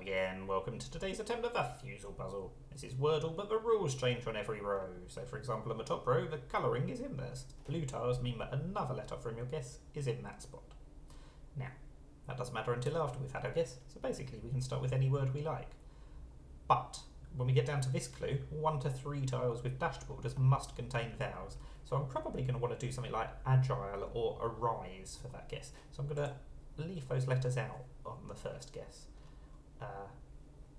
again, welcome to today's attempt at the Fusele puzzle. This is Wordle, but the rules change on every row. So for example, on the top row, the colouring is in there. Blue tiles mean that another letter from your guess is in that spot. Now, that doesn't matter until after we've had our guess, so basically we can start with any word we like. But, when we get down to this clue, 1 to 3 tiles with dashed borders must contain vowels. So I'm probably going to want to do something like agile or arise for that guess. So I'm going to leave those letters out on the first guess.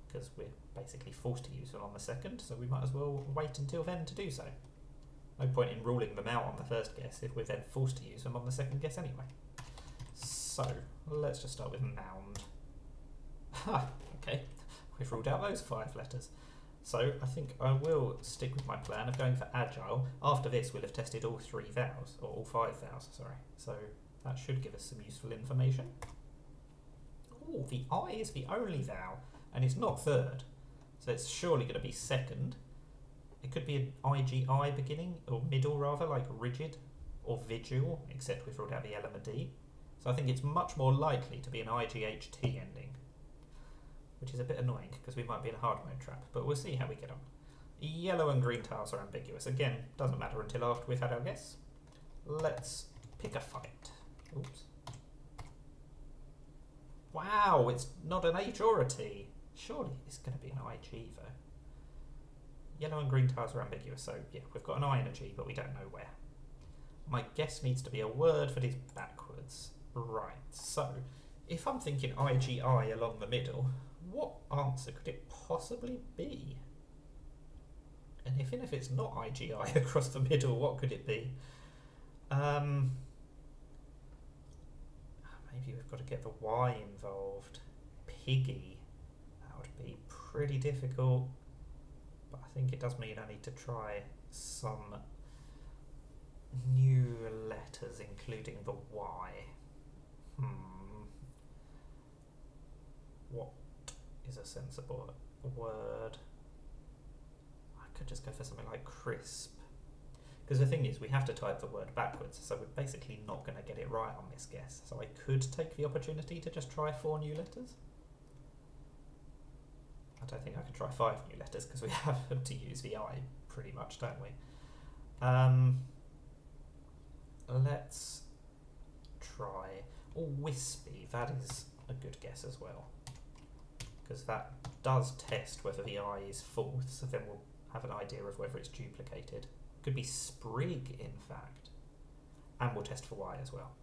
Because we're basically forced to use them on the second, so we might as well wait until then to do so. No point in ruling them out on the first guess if we're then forced to use them on the second guess anyway. So, let's just start with mound. Ha! Okay, we've ruled out those 5 letters. So, I think I will stick with my plan of going for agile. After this, we'll have tested all 3 vowels, or all 5 vowels, sorry. So, that should give us some useful information. Oh, the I is the only vowel, and it's not third, so it's surely going to be second. It could be an IGI beginning, or middle rather, like rigid, or vigil, except we've ruled out the L and the D. So I think it's much more likely to be an IGHT ending, which is a bit annoying, because we might be in a hard mode trap, but we'll see how we get on. Yellow and green tiles are ambiguous. Again, doesn't matter until after we've had our guess. Let's pick a fight. Oops. Wow, it's not an H or a T. Surely it's going to be an IG though. Yellow and green tiles are ambiguous, so yeah, we've got an I and a G, but we don't know where. My guess needs to be a word that is backwards. Right, so if I'm thinking IGI along the middle, what answer could it possibly be? And even if it's not IGI across the middle, what could it be? Maybe we've got to get the Y involved. Piggy. That would be pretty difficult. But I think it does mean I need to try some new letters, including the Y. What is a sensible word? I could just go for something like crisp. Because the thing is, we have to type the word backwards, so we're basically not going to get it right on this guess. So I could take the opportunity to just try 4 new letters. I don't think I could try 5 new letters, because we have to use the I pretty much, don't we? Let's try... Oh, wispy, that is a good guess as well. Because that does test whether the I is fourth, so then we'll have an idea of whether it's duplicated. Could be sprig, in fact. And we'll test for Y as well.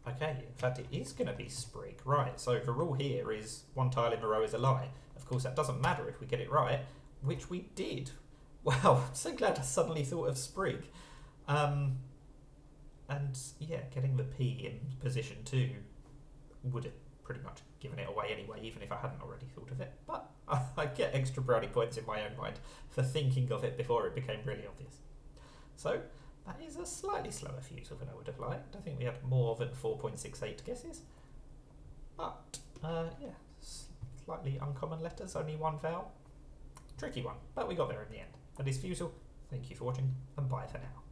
Okay, in fact it is going to be sprig. Right, so the rule here is 1 tile in a row is a lie. Of course that doesn't matter if we get it right, which we did. Wow, I'm so glad I suddenly thought of sprig. And yeah, getting the P in position 2 would have pretty much given it away anyway, even if I hadn't already thought of it. But I get extra brownie points in my own mind for thinking of it before it became really obvious. So that is a slightly slower Fusele than I would have liked. I think we had more than 4.68 guesses. But yeah, slightly uncommon letters, only 1 vowel. Tricky one, but we got there in the end. That is Fusele. Thank you for watching, and bye for now.